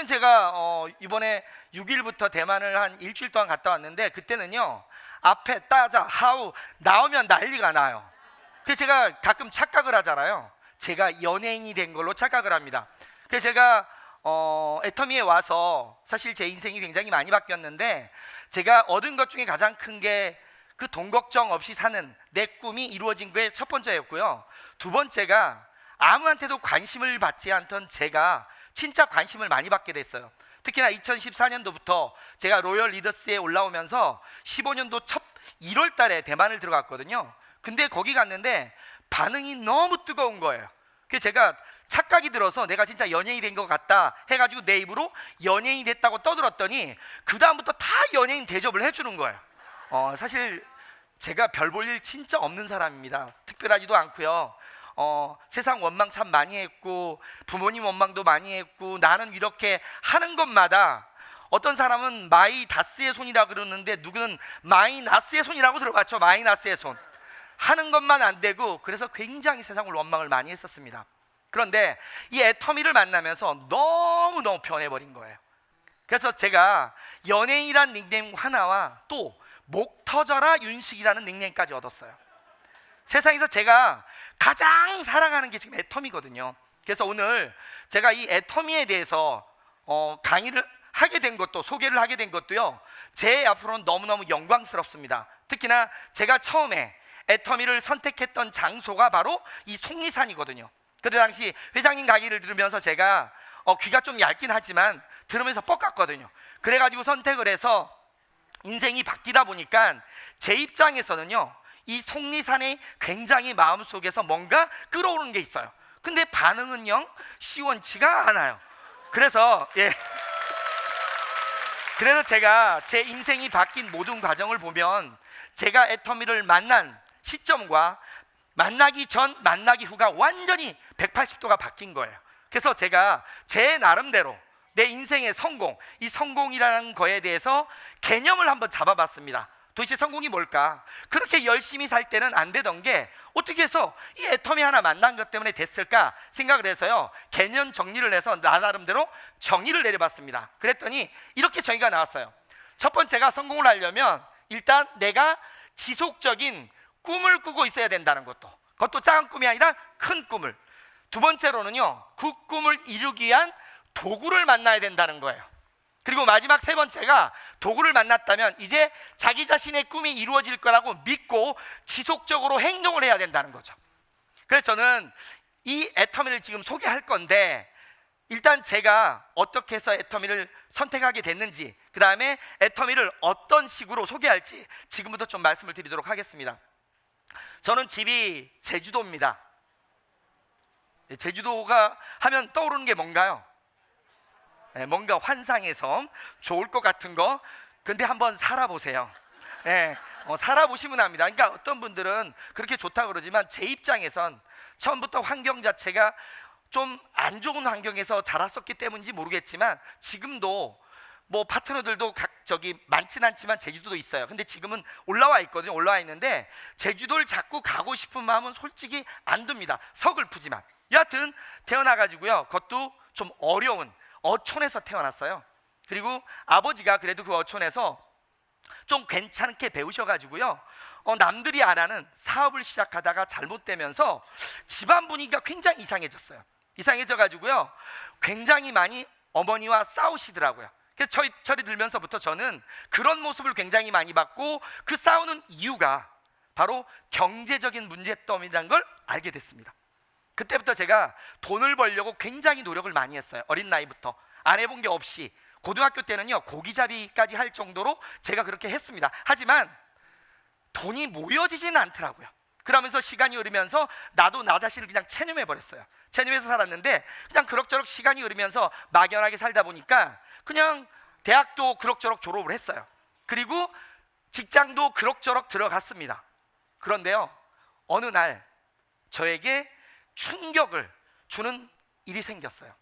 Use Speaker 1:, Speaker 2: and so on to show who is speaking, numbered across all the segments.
Speaker 1: 제가 이번에 6일부터 대만을 한 일주일 동안 갔다 왔는데, 그때는요 앞에 따자 하우 나오면 난리가 나요. 그래서 제가 가끔 착각을 하잖아요. 제가 연예인이 된 걸로 착각을 합니다. 그래서 제가 애터미에 와서 사실 제 인생이 굉장히 많이 바뀌었는데, 제가 얻은 것 중에 가장 큰 게 그 돈 걱정 없이 사는 내 꿈이 이루어진 게 첫 번째였고요. 두 번째가 아무한테도 관심을 받지 않던 제가 진짜 관심을 많이 받게 됐어요. 특히나 2014년도부터 제가 로열 리더스에 올라오면서 15년도 첫 1월 달에 대만을 들어갔거든요. 근데 거기 갔는데 반응이 너무 뜨거운 거예요. 그래서 제가 착각이 들어서 내가 진짜 연예인이 된 것 같다 해가지고 내 입으로 연예인이 됐다고 떠들었더니 그 다음부터 다 연예인 대접을 해주는 거예요. 사실 제가 별 볼 일 진짜 없는 사람입니다. 특별하지도 않고요. 세상 원망 참 많이 했고 부모님 원망도 많이 했고, 나는 이렇게 하는 것마다 어떤 사람은 마이다스의 손이라 그러는데 누구는 마이나스의 손이라고 들어봤죠. 마이나스의 손 하는 것만 안 되고, 그래서 굉장히 세상을 원망을 많이 했었습니다. 그런데 이 애터미를 만나면서 너무너무 변해버린 거예요. 그래서 제가 연예인이란 닉네임 하나와 또 목 터져라 윤식이라는 닉네임까지 얻었어요. 세상에서 제가 가장 사랑하는 게 지금 애터미거든요. 그래서 오늘 제가 이 애터미에 대해서 강의를 하게 된 것도, 소개를 하게 된 것도요, 제 앞으로는 너무너무 영광스럽습니다. 특히나 제가 처음에 애터미를 선택했던 장소가 바로 이 속리산이거든요. 그때 당시 회장님 강의를 들으면서 제가 귀가 좀 얇긴 하지만 들으면서 뻑갔거든요. 그래가지고 선택을 해서 인생이 바뀌다 보니까 제 입장에서는요, 이 속리산에 굉장히 마음속에서 뭔가 끌어오르는 게 있어요. 근데 반응은 영 시원치가 않아요. 그래서 그래서 제가 제 인생이 바뀐 모든 과정을 보면 제가 애터미를 만난 시점과 만나기 전, 만나기 후가 완전히 180도가 바뀐 거예요. 그래서 제가 제 나름대로 내 인생의 성공, 이 성공이라는 거에 대해서 개념을 한번 잡아봤습니다. 도대체 성공이 뭘까? 그렇게 열심히 살 때는 안 되던 게 어떻게 해서 이 애터미 하나 만난 것 때문에 됐을까 생각을 해서요, 개념 정리를 해서 나 나름대로 정의를 내려봤습니다. 그랬더니 이렇게 정의가 나왔어요. 첫 번째가 성공을 하려면 일단 내가 지속적인 꿈을 꾸고 있어야 된다는 것도, 그것도 작은 꿈이 아니라 큰 꿈을. 두 번째로는요, 그 꿈을 이루기 위한 도구를 만나야 된다는 거예요. 그리고 마지막 세 번째가 도구를 만났다면 이제 자기 자신의 꿈이 이루어질 거라고 믿고 지속적으로 행동을 해야 된다는 거죠. 그래서 저는 이 애터미를 지금 소개할 건데, 일단 제가 어떻게 해서 애터미를 선택하게 됐는지, 그 다음에 애터미를 어떤 식으로 소개할지 지금부터 좀 말씀을 드리도록 하겠습니다. 저는 집이 제주도입니다. 제주도가 하면 떠오르는 게 뭔가요? 뭔가 환상의 섬, 좋을 것 같은 거. 근데 한번 살아보세요. 살아보시면 압니다. 그러니까 어떤 분들은 그렇게 좋다고 그러지만 제 입장에선 처음부터 환경 자체가 좀 안 좋은 환경에서 자랐었기 때문인지 모르겠지만, 지금도 뭐 파트너들도 많진 않지만 제주도도 있어요. 근데 지금은 올라와 있거든요. 올라와 있는데 제주도를 자꾸 가고 싶은 마음은 솔직히 안 듭니다. 서글프지만. 여하튼 태어나가지고요, 그것도 좀 어려운 어촌에서 태어났어요. 그리고 아버지가 그래도 그 어촌에서 좀 괜찮게 배우셔가지고요, 남들이 안 하는 사업을 시작하다가 잘못되면서 집안 분위기가 굉장히 이상해져가지고요, 굉장히 많이 어머니와 싸우시더라고요. 그래서 저리 들면서부터 저는 그런 모습을 굉장히 많이 봤고, 그 싸우는 이유가 바로 경제적인 문제점이라는 걸 알게 됐습니다. 그때부터 제가 돈을 벌려고 굉장히 노력을 많이 했어요. 어린 나이부터 안 해본 게 없이 고등학교 때는요, 고기잡이까지 할 정도로 제가 그렇게 했습니다. 하지만 돈이 모여지지는 않더라고요. 그러면서 시간이 흐르면서 나도 나 자신을 그냥 체념해 버렸어요. 체념해서 살았는데, 그냥 그럭저럭 시간이 흐르면서 막연하게 살다 보니까 그냥 대학도 그럭저럭 졸업을 했어요. 그리고 직장도 그럭저럭 들어갔습니다. 그런데요, 어느 날 저에게 충격을 주는 일이 생겼어요.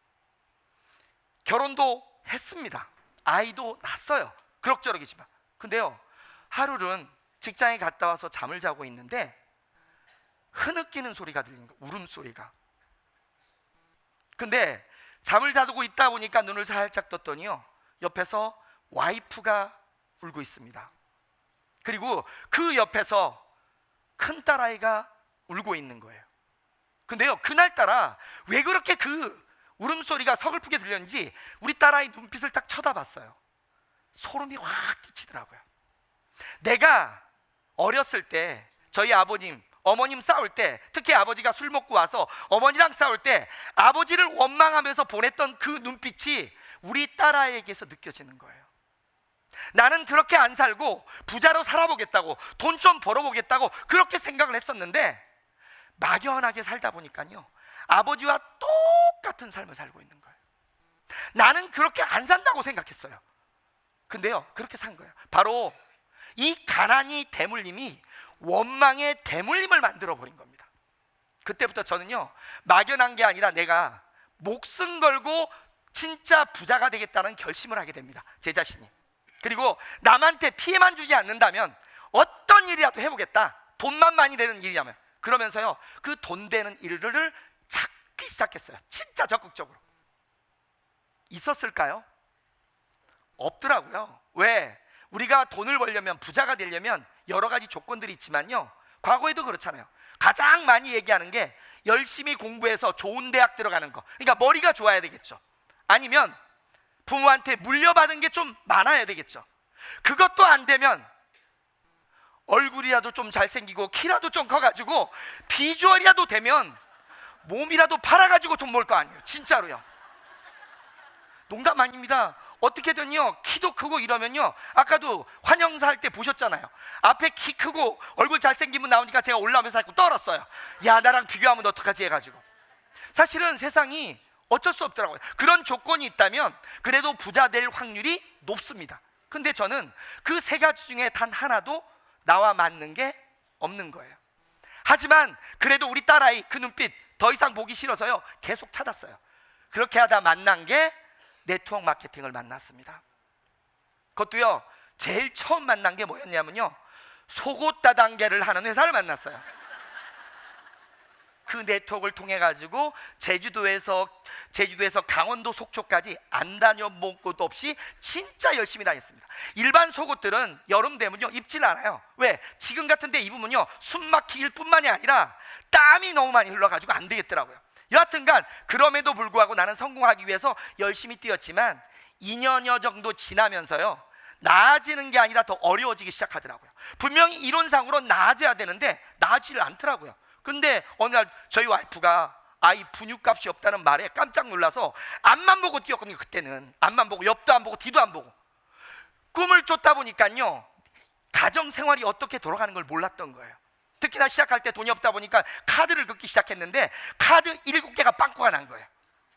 Speaker 1: 결혼도 했습니다. 아이도 낳았어요. 그럭저럭이지만. 근데요, 하루는 직장에 갔다 와서 잠을 자고 있는데 흐느끼는 소리가 들리는 거예요. 울음소리가. 근데 잠을 자고 있다 보니까 눈을 살짝 떴더니요, 옆에서 와이프가 울고 있습니다. 그리고 그 옆에서 큰딸아이가 울고 있는 거예요. 근데요, 그날따라 왜 그렇게 그 울음소리가 서글프게 들렸는지 우리 딸아이 눈빛을 딱 쳐다봤어요. 소름이 확 끼치더라고요. 내가 어렸을 때 저희 아버님, 어머님 싸울 때, 특히 아버지가 술 먹고 와서 어머니랑 싸울 때 아버지를 원망하면서 보냈던 그 눈빛이 우리 딸아이에게서 느껴지는 거예요. 나는 그렇게 안 살고 부자로 살아보겠다고, 돈 좀 벌어보겠다고 그렇게 생각을 했었는데 막연하게 살다 보니까요, 아버지와 똑같은 삶을 살고 있는 거예요. 나는 그렇게 안 산다고 생각했어요. 근데요, 그렇게 산 거예요. 바로 이 가난이 대물림이 원망의 대물림을 만들어 버린 겁니다. 그때부터 저는요, 막연한 게 아니라 내가 목숨 걸고 진짜 부자가 되겠다는 결심을 하게 됩니다. 제 자신이. 그리고 남한테 피해만 주지 않는다면 어떤 일이라도 해보겠다. 돈만 많이 되는 일이라면. 그러면서요, 그 돈 되는 일을 찾기 시작했어요. 진짜 적극적으로. 있었을까요? 없더라고요. 왜? 우리가 돈을 벌려면, 부자가 되려면 여러 가지 조건들이 있지만요, 과거에도 그렇잖아요. 가장 많이 얘기하는 게 열심히 공부해서 좋은 대학 들어가는 거. 그러니까 머리가 좋아야 되겠죠. 아니면 부모한테 물려받은 게 좀 많아야 되겠죠. 그것도 안 되면 얼굴이라도 좀 잘생기고 키라도 좀 커가지고 비주얼이라도 되면 몸이라도 팔아가지고 돈 벌 거 아니에요. 진짜로요. 농담 아닙니다. 어떻게든요, 키도 크고 이러면요, 아까도 환영사 할 때 보셨잖아요. 앞에 키 크고 얼굴 잘생긴 분 나오니까 제가 올라오면서 자꾸 떨었어요. 야, 나랑 비교하면 어떡하지 해가지고. 사실은 세상이 어쩔 수 없더라고요. 그런 조건이 있다면 그래도 부자 될 확률이 높습니다. 근데 저는 그 세 가지 중에 단 하나도 나와 맞는 게 없는 거예요. 하지만 그래도 우리 딸아이 그 눈빛 더 이상 보기 싫어서요, 계속 찾았어요. 그렇게 하다 만난 게 네트워크 마케팅을 만났습니다. 그것도요, 제일 처음 만난 게 뭐였냐면요, 속옷 다단계를 하는 회사를 만났어요. 그 네트워크를 통해 가지고 제주도에서 강원도 속초까지 안 다녀본 곳도 없이 진짜 열심히 다녔습니다. 일반 속옷들은 여름 되면요, 입질 않아요. 왜? 지금 같은 데 입으면요, 숨 막히길 뿐만이 아니라 땀이 너무 많이 흘러가지고 안 되겠더라고요. 여하튼간 그럼에도 불구하고 나는 성공하기 위해서 열심히 뛰었지만 2년여 정도 지나면서요, 나아지는 게 아니라 더 어려워지기 시작하더라고요. 분명히 이론상으로 나아져야 되는데 나아지질 않더라고요. 근데 어느 날 저희 와이프가 아이 분유값이 없다는 말에 깜짝 놀라서 앞만 보고 뛰었거든요. 그때는 앞만 보고, 옆도 안 보고 뒤도 안 보고. 꿈을 쫓다 보니까요, 가정생활이 어떻게 돌아가는 걸 몰랐던 거예요. 특히나 시작할 때 돈이 없다 보니까 카드를 긁기 시작했는데 카드 7개가 빵꾸가 난 거예요.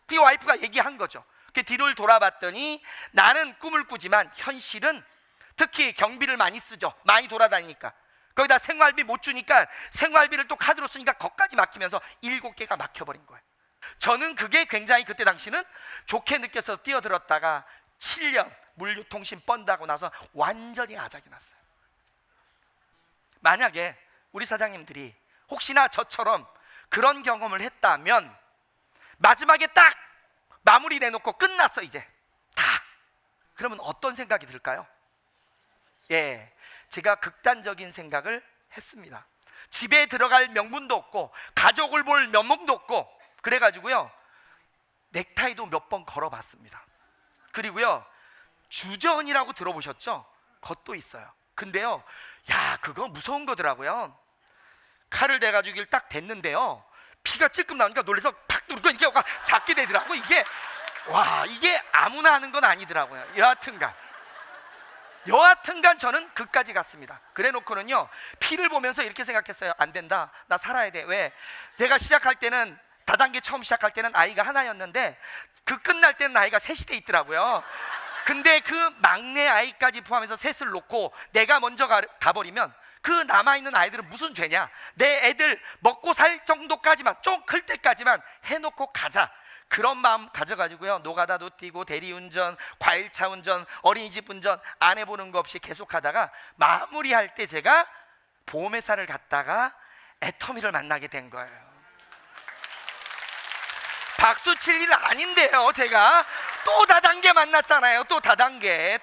Speaker 1: 그 와이프가 얘기한 거죠. 그 뒤를 돌아봤더니 나는 꿈을 꾸지만 현실은, 특히 경비를 많이 쓰죠. 많이 돌아다니니까. 거기다 생활비 못 주니까 생활비를 또 카드로 쓰니까 거기까지 막히면서 7개가 막혀버린 거예요. 저는 그게 굉장히 그때 당시는 좋게 느껴서 뛰어들었다가 7년 물류통신 뻔다고 나서 완전히 아작이 났어요. 만약에 우리 사장님들이 혹시나 저처럼 그런 경험을 했다면 마지막에 딱 마무리 내놓고 끝났어 이제 다, 그러면 어떤 생각이 들까요? 예, 제가 극단적인 생각을 했습니다. 집에 들어갈 명분도 없고 가족을 볼 면목도 없고 그래가지고요, 넥타이도 몇 번 걸어봤습니다. 그리고요, 주전이라고 들어보셨죠? 그것도 있어요. 근데요, 야, 그거 무서운 거더라고요. 칼을 대가지고 딱 댔는데요, 피가 찔끔 나오니까 놀라서 팍 누르고 이게 작게 되더라고. 이게 이게 아무나 하는 건 아니더라고요. 여하튼간 저는 그까지 갔습니다. 그래 놓고는요, 피를 보면서 이렇게 생각했어요. 안 된다, 나 살아야 돼. 왜? 내가 시작할 때는, 다단계 처음 시작할 때는 아이가 하나였는데 그 끝날 때는 아이가 셋이 돼 있더라고요. 근데 그 막내 아이까지 포함해서 셋을 놓고 내가 먼저 가버리면 그 남아있는 아이들은 무슨 죄냐. 내 애들 먹고 살 정도까지만, 좀 클 때까지만 해놓고 가자, 그런 마음 가져가지고요, 노가다도 뛰고 대리운전, 과일차 운전, 어린이집 운전 안 해보는 거 없이 계속 하다가 마무리할 때 제가 보험회사를 갔다가 애터미를 만나게 된 거예요. 박수 칠 일은 아닌데요. 제가 또 다단계 만났잖아요. 또 다단계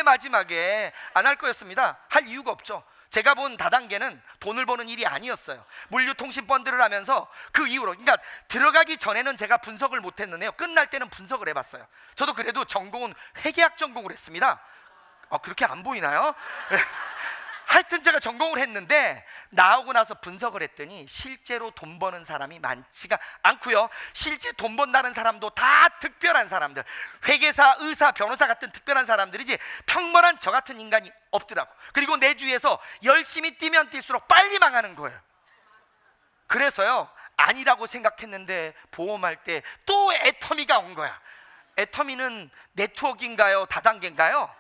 Speaker 1: 마지막에 안 할 거였습니다. 할 이유가 없죠. 제가 본 다단계는 돈을 버는 일이 아니었어요. 물류통신 펀드를 하면서 그 이후로, 그러니까 들어가기 전에는 제가 분석을 못했는데요, 끝날 때는 분석을 해봤어요. 저도 그래도 전공은 회계학 전공을 했습니다. 그렇게 안 보이나요? 하여튼 제가 전공을 했는데 나오고 나서 분석을 했더니 실제로 돈 버는 사람이 많지가 않고요, 실제 돈 번다는 사람도 다 특별한 사람들, 회계사, 의사, 변호사 같은 특별한 사람들이지 평범한 저 같은 인간이 없더라고. 그리고 내 주위에서 열심히 뛰면 뛸수록 빨리 망하는 거예요. 그래서요, 아니라고 생각했는데 보험할 때 또 애터미가 온 거야. 애터미는 네트워크인가요? 다단계인가요?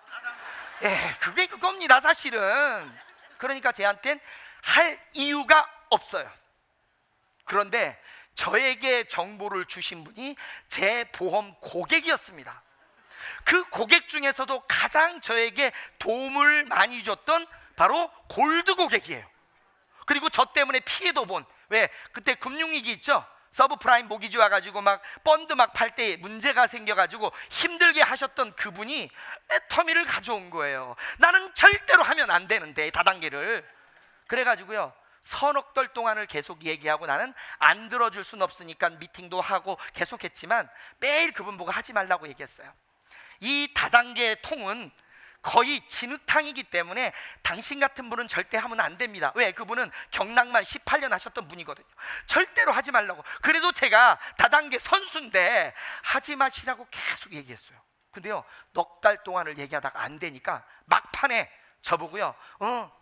Speaker 1: 그게 그겁니다, 사실은. 그러니까 제한테는 할 이유가 없어요. 그런데 저에게 정보를 주신 분이 제 보험 고객이었습니다. 그 고객 중에서도 가장 저에게 도움을 많이 줬던 바로 골드 고객이에요. 그리고 저 때문에 피해도 본, 왜 그때 금융위기 있죠? 서브프라임 모기지 와가지고 막 펀드 막 팔 때 문제가 생겨가지고 힘들게 하셨던 그분이 애터미를 가져온 거예요. 나는 절대로 하면 안 되는데, 다단계를. 그래가지고요, 서너 달 동안을 계속 얘기하고 나는 안 들어줄 순 없으니까 미팅도 하고 계속했지만 매일 그분 보고 하지 말라고 얘기했어요. 이 다단계 통은 거의 진흙탕이기 때문에 당신 같은 분은 절대 하면 안 됩니다. 왜? 그분은 경락만 18년 하셨던 분이거든요. 절대로 하지 말라고. 그래도 제가 다단계 선수인데 하지 마시라고 계속 얘기했어요. 근데요, 넉 달 동안을 얘기하다가 안 되니까 막판에 저보고요,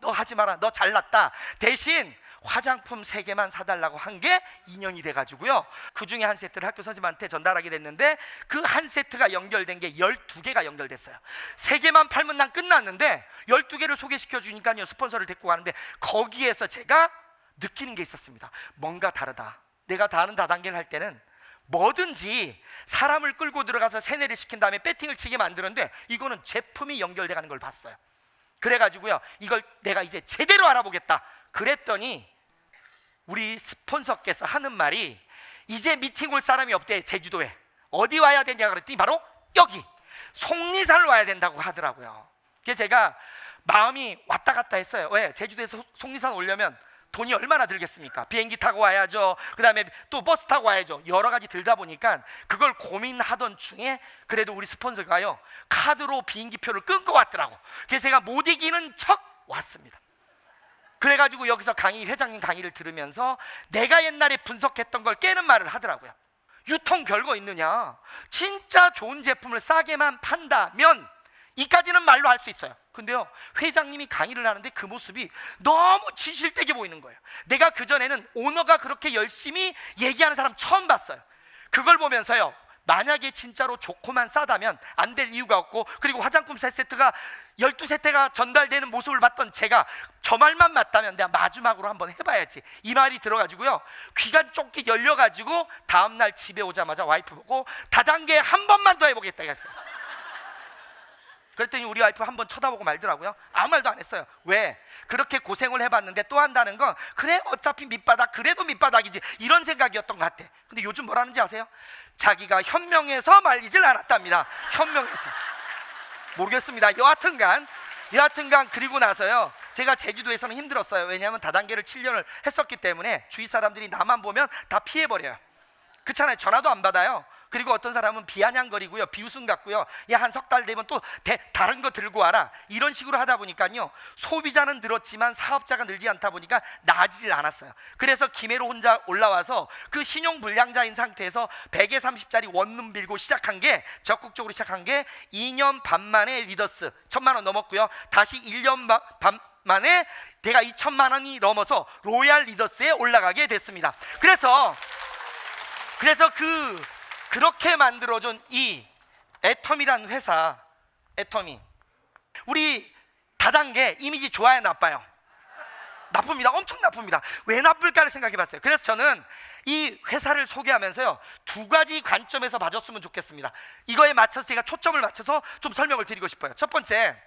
Speaker 1: 너 하지 마라, 너 잘났다, 대신 화장품 3개만 사달라고 한 게 2년이 돼가지고요, 그 중에 한 세트를 학교 선생님한테 전달하게 됐는데 그 한 세트가 연결된 게 12개가 연결됐어요. 3개만 팔면 난 끝났는데 12개를 소개시켜 주니까요, 스폰서를 데리고 가는데 거기에서 제가 느끼는 게 있었습니다. 뭔가 다르다. 내가 다른 다단계를 할 때는 뭐든지 사람을 끌고 들어가서 세뇌를 시킨 다음에 배팅을 치게 만드는데 이거는 제품이 연결돼 가는 걸 봤어요. 그래가지고요, 이걸 내가 이제 제대로 알아보겠다 그랬더니 우리 스폰서께서 하는 말이, 이제 미팅 올 사람이 없대, 제주도에. 어디 와야 되냐 그랬더니 바로 여기 속리산 와야 된다고 하더라고요. 그래서 제가 마음이 왔다 갔다 했어요. 왜? 제주도에서 속리산 오려면 돈이 얼마나 들겠습니까? 비행기 타고 와야죠, 그 다음에 또 버스 타고 와야죠. 여러 가지 들다 보니까 그걸 고민하던 중에 그래도 우리 스폰서가요, 카드로 비행기표를 끊고 왔더라고. 그래서 제가 못 이기는 척 왔습니다. 그래가지고 여기서 회장님 강의를 들으면서 내가 옛날에 분석했던 걸 깨는 말을 하더라고요. 유통 별거 있느냐, 진짜 좋은 제품을 싸게만 판다면 이까지는 말로 할 수 있어요. 근데요, 회장님이 강의를 하는데 그 모습이 너무 진실되게 보이는 거예요. 내가 그전에는 오너가 그렇게 열심히 얘기하는 사람 처음 봤어요. 그걸 보면서요, 만약에 진짜로 좋고만 싸다면 안 될 이유가 없고, 그리고 화장품 3세트가 12세트가 전달되는 모습을 봤던 제가 저 말만 맞다면 내가 마지막으로 한번 해봐야지, 이 말이 들어가지고요, 귀가 쫑긋 열려가지고 다음날 집에 오자마자 와이프 보고 다단계 한 번만 더 해보겠다 했어요. 그랬더니 우리 와이프 한번 쳐다보고 말더라고요. 아무 말도 안 했어요. 왜? 그렇게 고생을 해봤는데 또 한다는 건, 그래 어차피 밑바닥, 그래도 밑바닥이지, 이런 생각이었던 것 같아. 근데 요즘 뭐라는지 아세요? 자기가 현명해서 말리질 않았답니다. 현명해서. 모르겠습니다. 여하튼간 그리고 나서요, 제가 제주도에서는 힘들었어요. 왜냐하면 다단계를 7년을 했었기 때문에 주위 사람들이 나만 보면 다 피해버려요. 그렇잖아요. 전화도 안 받아요. 그리고 어떤 사람은 비아냥거리고요, 비웃음 같고요, 야 한 석 달 되면 또 다른 거 들고 와라, 이런 식으로 하다 보니까요, 소비자는 늘었지만 사업자가 늘지 않다 보니까 나아지질 않았어요. 그래서 김해로 혼자 올라와서 그 신용불량자인 상태에서 100에 30짜리 원룸 빌고 적극적으로 시작한 게 2년 반 만에 리더스 1,000만 원 넘었고요, 다시 1년 반 만에 내가 2,000만 원이 넘어서 로얄 리더스에 올라가게 됐습니다. 그래서 그렇게 만들어준 이 애터미라는 회사, 애터미, 우리 다단계 이미지 좋아요, 나빠요? 나쁩니다. 엄청 나쁩니다. 왜 나쁠까를 생각해봤어요. 그래서 저는 이 회사를 소개하면서요, 2가지 관점에서 봐줬으면 좋겠습니다. 이거에 맞춰서 제가 초점을 맞춰서 좀 설명을 드리고 싶어요. 첫 번째,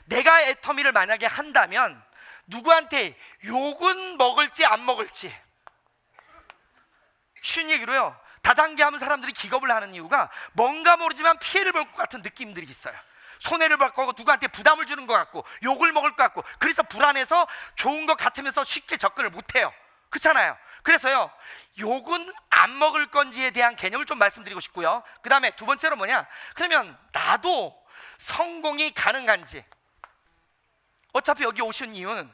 Speaker 1: 내가 애터미를 만약에 한다면 누구한테 욕은 먹을지 안 먹을지, 쉬운 얘기로요, 다단계 하면 사람들이 기겁을 하는 이유가 뭔가 모르지만 피해를 볼 것 같은 느낌들이 있어요. 손해를 볼 거고 누구한테 부담을 주는 것 같고 욕을 먹을 것 같고, 그래서 불안해서 좋은 것 같으면서 쉽게 접근을 못해요. 그렇잖아요. 그래서요, 욕은 안 먹을 건지에 대한 개념을 좀 말씀드리고 싶고요. 그 다음에 두 번째로 뭐냐, 그러면 나도 성공이 가능한지. 어차피 여기 오신 이유는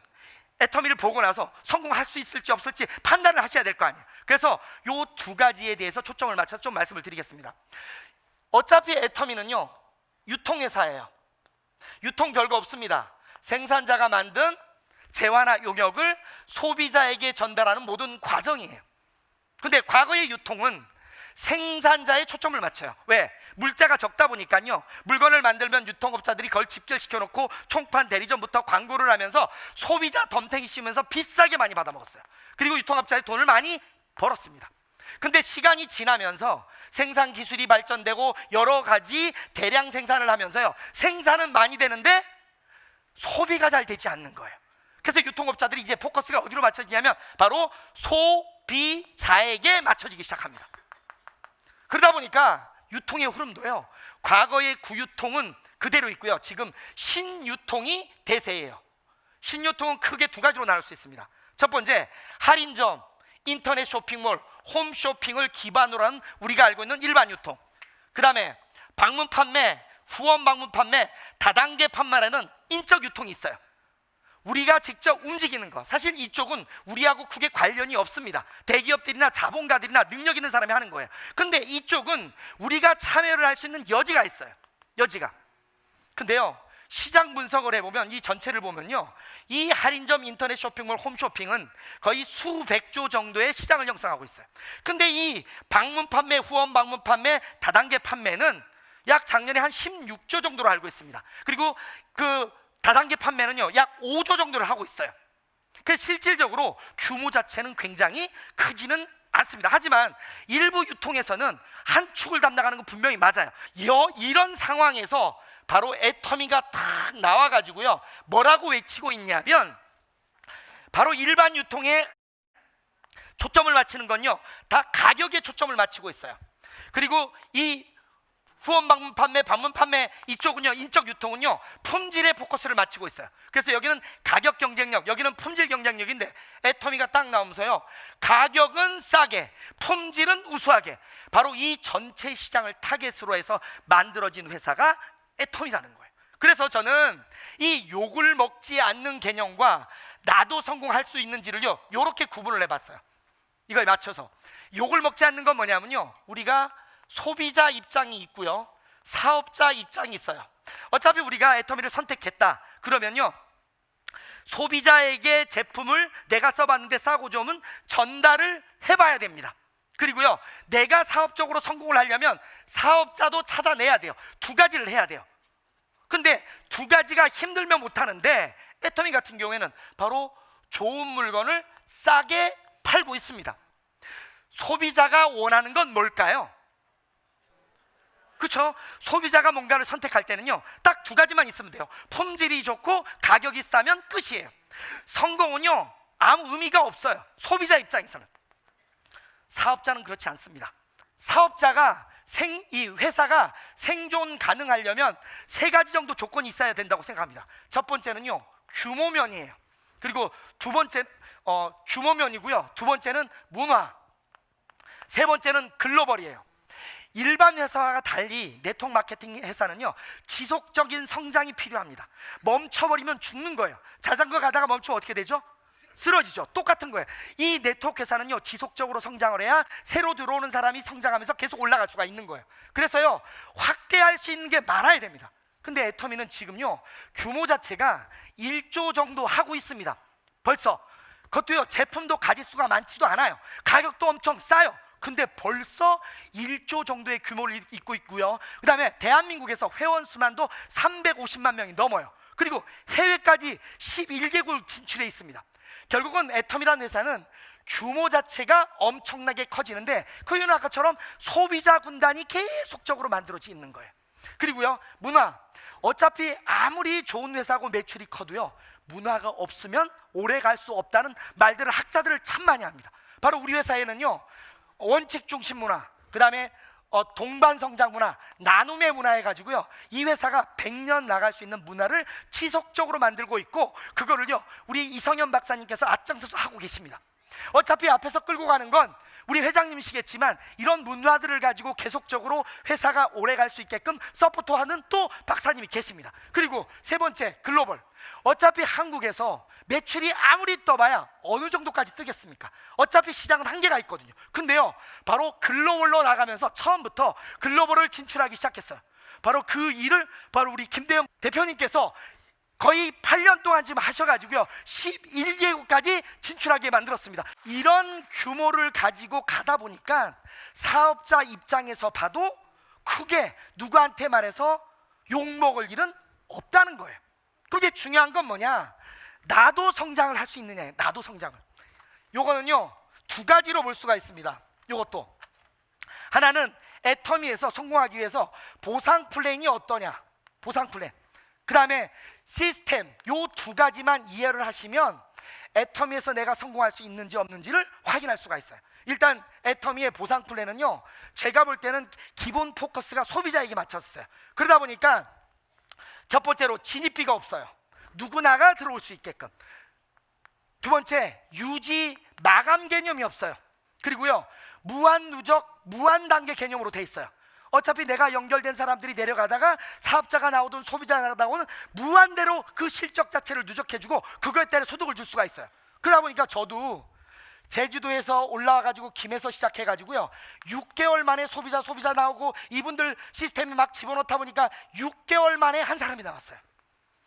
Speaker 1: 애터미를 보고 나서 성공할 수 있을지 없을지 판단을 하셔야 될 거 아니에요. 그래서 요 두 가지에 대해서 초점을 맞춰서 좀 말씀을 드리겠습니다. 어차피 애터미는요, 유통회사예요. 유통 별거 없습니다. 생산자가 만든 재화나 용역을 소비자에게 전달하는 모든 과정이에요. 근데 과거의 유통은 생산자에 초점을 맞춰요. 왜? 물자가 적다 보니까요, 물건을 만들면 유통업자들이 그걸 집결시켜 놓고 총판 대리점부터 광고를 하면서 소비자 덤탱이 씌우면서 비싸게 많이 받아먹었어요. 그리고 유통업자의 돈을 많이 벌었습니다. 근데 시간이 지나면서 생산 기술이 발전되고 여러 가지 대량 생산을 하면서요, 생산은 많이 되는데 소비가 잘 되지 않는 거예요. 그래서 유통업자들이 이제 포커스가 어디로 맞춰지냐면 바로 소비자에게 맞춰지기 시작합니다. 그러다 보니까 유통의 흐름도요, 과거의 구유통은 그대로 있고요, 지금 신유통이 대세예요. 신유통은 크게 두 가지로 나눌 수 있습니다. 첫 번째, 할인점, 인터넷 쇼핑몰, 홈쇼핑을 기반으로 한 우리가 알고 있는 일반 유통. 그 다음에 방문 판매, 후원 방문 판매, 다단계 판매라는 인적 유통이 있어요. 우리가 직접 움직이는 거. 사실 이쪽은 우리하고 크게 관련이 없습니다. 대기업들이나 자본가들이나 능력 있는 사람이 하는 거예요. 근데 이쪽은 우리가 참여를 할 수 있는 여지가 있어요. 여지가. 근데요, 시장 분석을 해보면, 이 전체를 보면요, 이 할인점, 인터넷 쇼핑몰, 홈쇼핑은 거의 수백조 정도의 시장을 형성하고 있어요. 근데 이 방문 판매, 후원 방문 판매, 다단계 판매는 약 작년에 한 16조 정도로 알고 있습니다. 그리고 그 다단계 판매는요, 약 5조 정도를 하고 있어요. 그래서 실질적으로 규모 자체는 굉장히 크지는 않습니다. 하지만 일부 유통에서는 한 축을 담당하는 건 분명히 맞아요. 이런 상황에서 바로 애터미가 탁 나와가지고요, 뭐라고 외치고 있냐면, 바로 일반 유통에 초점을 맞추는 건요, 다 가격에 초점을 맞추고 있어요. 그리고 이 후원 방문 판매, 방문 판매 이쪽은요, 인적 유통은요, 품질에 포커스를 맞추고 있어요. 그래서 여기는 가격 경쟁력, 여기는 품질 경쟁력인데, 애터미가 딱 나오면서요, 가격은 싸게, 품질은 우수하게, 바로 이 전체 시장을 타겟으로 해서 만들어진 회사가 애터미라는 거예요. 그래서 저는 이 욕을 먹지 않는 개념과 나도 성공할 수 있는지를요, 이렇게 구분을 해봤어요. 이거에 맞춰서 욕을 먹지 않는 건 뭐냐면요, 우리가 소비자 입장이 있고요, 사업자 입장이 있어요. 어차피 우리가 애터미를 선택했다 그러면요, 소비자에게 제품을 내가 써봤는데 싸고 좋으면 전달을 해봐야 됩니다. 그리고요, 내가 사업적으로 성공을 하려면 사업자도 찾아내야 돼요. 두 가지를 해야 돼요. 근데 두 가지가 힘들면 못하는데, 애터미 같은 경우에는 바로 좋은 물건을 싸게 팔고 있습니다. 소비자가 원하는 건 뭘까요? 그렇죠? 소비자가 뭔가를 선택할 때는요, 딱 두 가지만 있으면 돼요. 품질이 좋고 가격이 싸면 끝이에요. 성공은요, 아무 의미가 없어요. 소비자 입장에서는. 사업자는 그렇지 않습니다. 사업자가 이 회사가 생존 가능하려면 세 가지 정도 조건이 있어야 된다고 생각합니다. 첫 번째는요, 규모면이에요. 그리고 두 번째 규모면이고요, 두 번째는 문화, 세 번째는 글로벌이에요. 일반 회사와 달리 네트워크 마케팅 회사는요, 지속적인 성장이 필요합니다. 멈춰버리면 죽는 거예요. 자전거 가다가 멈추면 어떻게 되죠? 쓰러지죠. 똑같은 거예요. 이 네트워크 회사는요, 지속적으로 성장을 해야 새로 들어오는 사람이 성장하면서 계속 올라갈 수가 있는 거예요. 그래서요, 확대할 수 있는 게 많아야 됩니다. 근데 애터미는 지금요, 규모 자체가 1조 정도 하고 있습니다. 벌써. 그것도요, 제품도 가짓수가 많지도 않아요. 가격도 엄청 싸요. 근데 벌써 1조 정도의 규모를 잇고 있고요, 그 다음에 대한민국에서 회원 수만도 350만 명이 넘어요. 그리고 해외까지 11개국 진출해 있습니다. 결국은 애터미라는 회사는 규모 자체가 엄청나게 커지는데, 그 이유는 아까처럼 소비자 군단이 계속적으로 만들어져 있는 거예요. 그리고요, 문화. 어차피 아무리 좋은 회사고 매출이 커도요, 문화가 없으면 오래 갈 수 없다는 말들을 학자들을 참 많이 합니다. 바로 우리 회사에는요, 원칙 중심 문화, 그 다음에 동반 성장 문화, 나눔의 문화 해가지고요, 이 회사가 100년 나갈 수 있는 문화를 지속적으로 만들고 있고, 그거를요 우리 이성현 박사님께서 앞장서서 하고 계십니다. 어차피 앞에서 끌고 가는 건 우리 회장님이시겠지만, 이런 문화들을 가지고 계속적으로 회사가 오래 갈 수 있게끔 서포트하는 또 박사님이 계십니다. 그리고 세 번째, 글로벌. 어차피 한국에서 매출이 아무리 떠봐야 어느 정도까지 뜨겠습니까? 어차피 시장은 한계가 있거든요. 근데요, 바로 글로벌로 나가면서 처음부터 글로벌을 진출하기 시작했어요. 바로 그 일을 바로 우리 김대영 대표님께서 거의 8년 동안 지금 하셔가지고요 11개국까지 진출하게 만들었습니다. 이런 규모를 가지고 가다 보니까 사업자 입장에서 봐도 크게 누구한테 말해서 욕먹을 일은 없다는 거예요. 그게 중요한 건 뭐냐, 나도 성장을 할 수 있느냐. 나도 성장을, 요거는요 두 가지로 볼 수가 있습니다. 요것도 하나는 애터미에서 성공하기 위해서 보상 플랜이 어떠냐, 보상 플랜, 그 다음에 시스템, 요 두 가지만 이해를 하시면 애터미에서 내가 성공할 수 있는지 없는지를 확인할 수가 있어요. 일단 애터미의 보상 플랜은요, 제가 볼 때는 기본 포커스가 소비자에게 맞췄어요. 그러다 보니까 첫 번째로 진입비가 없어요. 누구나가 들어올 수 있게끔. 두 번째, 유지 마감 개념이 없어요. 그리고요 무한 누적, 무한 단계 개념으로 돼 있어요. 어차피 내가 연결된 사람들이 내려가다가 사업자가 나오든 소비자가 나오든 무한대로 그 실적 자체를 누적해주고 그거에 따라 소득을 줄 수가 있어요. 그러다 보니까 저도 제주도에서 올라와가지고 김에서 시작해가지고요 6개월 만에 소비자 나오고, 이분들 시스템에 막 집어넣다 보니까 6개월 만에 한 사람이 나왔어요.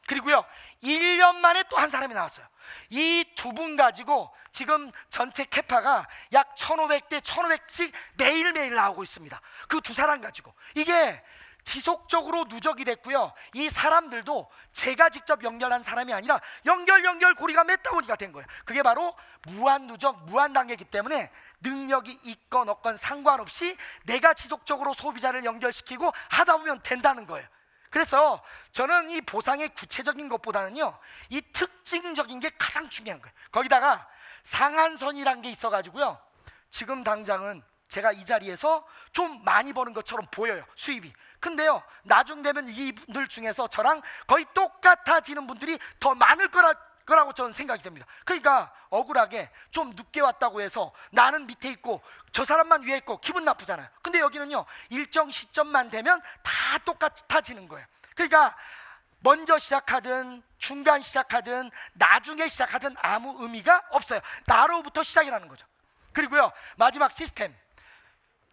Speaker 1: 그리고요 1년 만에 또 한 사람이 나왔어요. 이 두 분 가지고 지금 전체 캐파가 약 1,500대 1,500씩 매일매일 나오고 있습니다. 그 두 사람 가지고 이게 지속적으로 누적이 됐고요, 이 사람들도 제가 직접 연결한 사람이 아니라 연결 고리가 맺다 보니까 된 거예요. 그게 바로 무한 누적, 무한 단계이기 때문에 능력이 있건 없건 상관없이 내가 지속적으로 소비자를 연결시키고 하다 보면 된다는 거예요. 그래서 저는 이 보상의 구체적인 것보다는요 이 특징적인 게 가장 중요한 거예요. 거기다가 상한선이란 게 있어가지고요, 지금 당장은 제가 이 자리에서 좀 많이 버는 것처럼 보여요, 수입이. 근데요 나중 되면 이분들 중에서 저랑 거의 똑같아지는 분들이 더 많을 거라고 저는 생각이 됩니다. 그러니까 억울하게 좀 늦게 왔다고 해서 나는 밑에 있고 저 사람만 위에 있고 기분 나쁘잖아요. 근데 여기는요 일정 시점만 되면 다 똑같아지는 거예요. 그러니까 먼저 시작하든 중간 시작하든 나중에 시작하든 아무 의미가 없어요. 나로부터 시작이라는 거죠. 그리고요 마지막 시스템,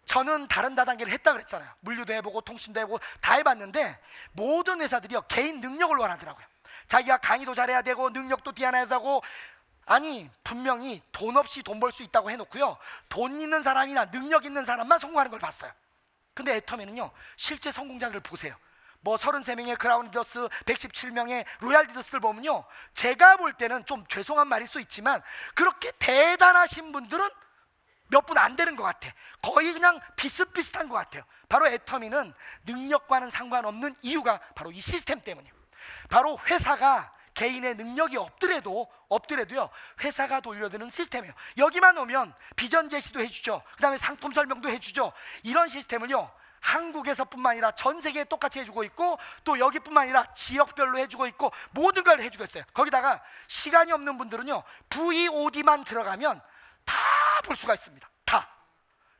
Speaker 1: 저는 다른 다단계를 했다 그랬잖아요. 물류도 해보고 통신도 해보고 다 해봤는데 모든 회사들이요 개인 능력을 원하더라고요. 자기가 강의도 잘해야 되고 능력도 뛰어나야 되고, 아니 분명히 돈 없이 돈 벌 수 있다고 해놓고요 돈 있는 사람이나 능력 있는 사람만 성공하는 걸 봤어요. 근데 애터미는요 실제 성공자들을 보세요. 뭐 33명의 크라운 리더스, 117명의 로얄 리더스를 보면요, 제가 볼 때는 좀 죄송한 말일 수 있지만 그렇게 대단하신 분들은 몇 분 안 되는 것 같아. 거의 그냥 비슷비슷한 것 같아요. 바로 애터미는 능력과는 상관없는 이유가 바로 이 시스템 때문이에요. 바로 회사가 개인의 능력이 없더라도요 회사가 돌려드는 시스템이에요. 여기만 오면 비전 제시도 해주죠. 그 다음에 상품 설명도 해주죠. 이런 시스템을요 한국에서 뿐만 아니라 전 세계에 똑같이 해주고 있고, 또 여기뿐만 아니라 지역별로 해주고 있고 모든 걸 해주고 있어요. 거기다가 시간이 없는 분들은요 VOD만 들어가면 다 볼 수가 있습니다. 다.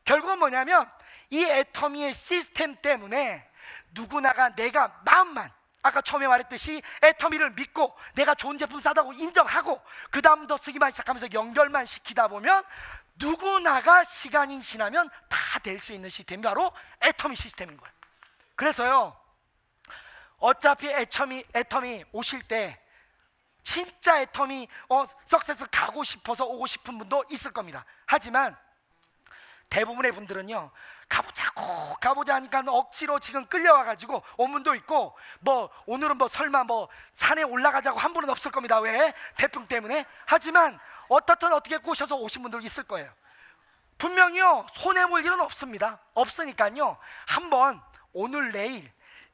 Speaker 1: 결국은 뭐냐면 이 애터미의 시스템 때문에 누구나가 내가 마음만, 아까 처음에 말했듯이 애터미를 믿고 내가 좋은 제품 싸다고 인정하고 그 다음부터 쓰기만 시작하면서 연결만 시키다 보면 누구나가 시간이 지나면 다 될 수 있는 시스템이 바로 애터미 시스템인 거예요. 그래서요 어차피 애터미 오실 때 진짜 애터미 석세스 가고 싶어서 오고 싶은 분도 있을 겁니다. 하지만 대부분의 분들은요 가보자 하니까 억지로 지금 끌려와가지고 온 분도 있고, 뭐 오늘은 뭐 설마 뭐 산에 올라가자고 한 분은 없을 겁니다. 왜? 태풍 때문에. 하지만 어떻든 어떻게 꼬셔서 오신 분들 있을 거예요. 분명히요 손해볼 일은 없습니다. 없으니까요 한번 오늘 내일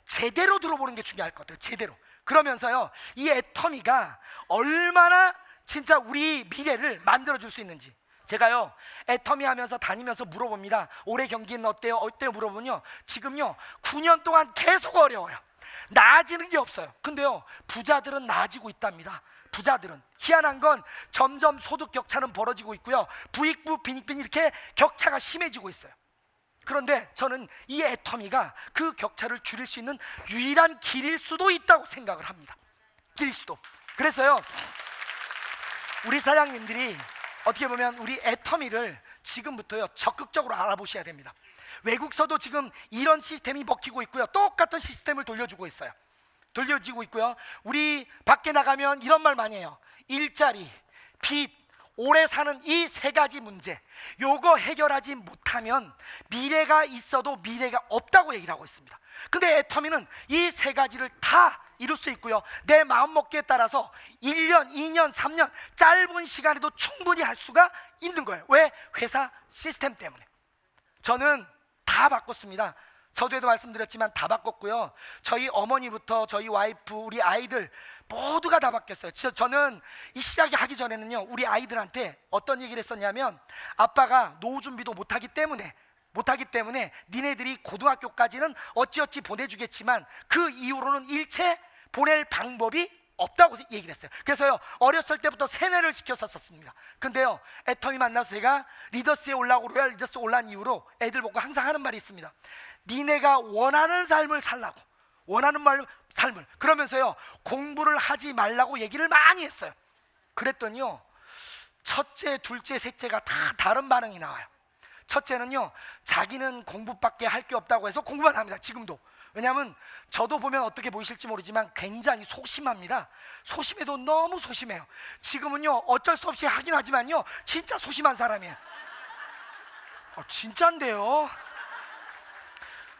Speaker 1: 제대로 들어보는 게 중요할 것 같아요. 제대로. 그러면서요 이 애터미가 얼마나 진짜 우리 미래를 만들어줄 수 있는지, 제가요 애터미 하면서 다니면서 물어봅니다. 올해 경기는 어때요? 어때요? 물어보면요 지금요 9년 동안 계속 어려워요. 나아지는 게 없어요. 근데요 부자들은 나아지고 있답니다. 부자들은 희한한 건 점점 소득 격차는 벌어지고 있고요, 부익부 빈익빈 이렇게 격차가 심해지고 있어요. 그런데 저는 이 애터미가 그 격차를 줄일 수 있는 유일한 길일 수도 있다고 생각을 합니다. 길일 수도. 그래서요 우리 사장님들이 어떻게 보면 우리 애터미를 지금부터요 적극적으로 알아보셔야 됩니다. 외국서도 지금 이런 시스템이 먹히고 있고요, 똑같은 시스템을 돌려주고 있어요. 돌려지고 있고요. 우리 밖에 나가면 이런 말 많이 해요. 일자리, 빚, 오래 사는 이 세 가지 문제, 요거 해결하지 못하면 미래가 있어도 미래가 없다고 얘기를 하고 있습니다. 근데 애터미는 이 세 가지를 다 이룰 수 있고요, 내 마음먹기에 따라서 1년, 2년, 3년 짧은 시간에도 충분히 할 수가 있는 거예요. 왜? 회사 시스템 때문에. 저는 다 바꿨습니다. 서두에도 말씀드렸지만 다 바꿨고요, 저희 어머니부터 저희 와이프, 우리 아이들 모두가 다 바뀌었어요. 저는 이 시작이 하기 전에는요 우리 아이들한테 어떤 얘기를 했었냐면, 아빠가 노후 준비도 못하기 때문에 니네들이 고등학교까지는 어찌어찌 보내주겠지만 그 이후로는 일체 보낼 방법이 없다고 얘기를 했어요. 그래서요 어렸을 때부터 세뇌를 시켰었습니다. 근데요 애터미 만나서 제가 리더스에 올라오고 로얄 리더스에 올라온 이후로 애들 보고 항상 하는 말이 있습니다. 니네가 원하는 삶을 살라고, 원하는 삶을. 그러면서요 공부를 하지 말라고 얘기를 많이 했어요. 그랬더니요 첫째, 둘째, 셋째가 다 다른 반응이 나와요. 첫째는요 자기는 공부밖에 할 게 없다고 해서 공부만 합니다. 지금도. 왜냐하면 저도 보면 어떻게 보이실지 모르지만 굉장히 소심합니다. 소심해도 너무 소심해요. 지금은요 어쩔 수 없이 하긴 하지만요 진짜 소심한 사람이에요. 진짜인데요.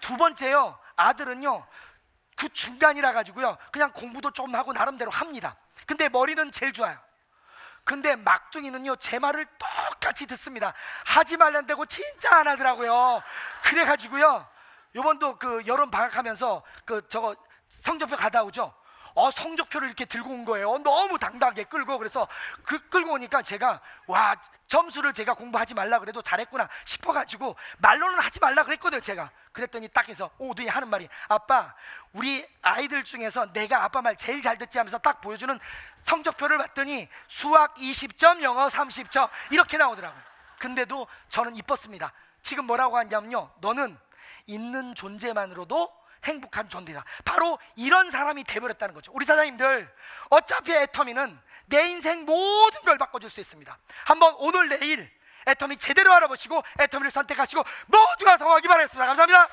Speaker 1: 두 번째요, 아들은요 그 중간이라 가지고요 그냥 공부도 조금 하고 나름대로 합니다. 근데 머리는 제일 좋아요. 근데 막둥이는요 제 말을 똑같이 듣습니다. 하지 말란 데고 진짜 안 하더라고요. 그래가지고요 요번도 그 여름 방학하면서 저거 성적표 가다 오죠. 성적표를 이렇게 들고 온 거예요. 너무 당당하게 끌고. 그래서 끌고 오니까 제가 와, 점수를 제가 공부하지 말라 그래도 잘했구나 싶어가지고 말로는 하지 말라 그랬거든요. 제가 그랬더니 딱 해서 오더니 하는 말이, 아빠 우리 아이들 중에서 내가 아빠 말 제일 잘 듣지 하면서 딱 보여주는 성적표를 봤더니 수학 20점, 영어 30점 이렇게 나오더라고요. 근데도 저는 이뻤습니다. 지금 뭐라고 하냐면요, 너는 있는 존재만으로도 행복한 존재다. 바로 이런 사람이 돼버렸다는 거죠. 우리 사장님들, 어차피 애터미는 내 인생 모든 걸 바꿔줄 수 있습니다. 한번 오늘 내일 애터미 제대로 알아보시고 애터미를 선택하시고 모두가 성공하기 바라겠습니다. 감사합니다.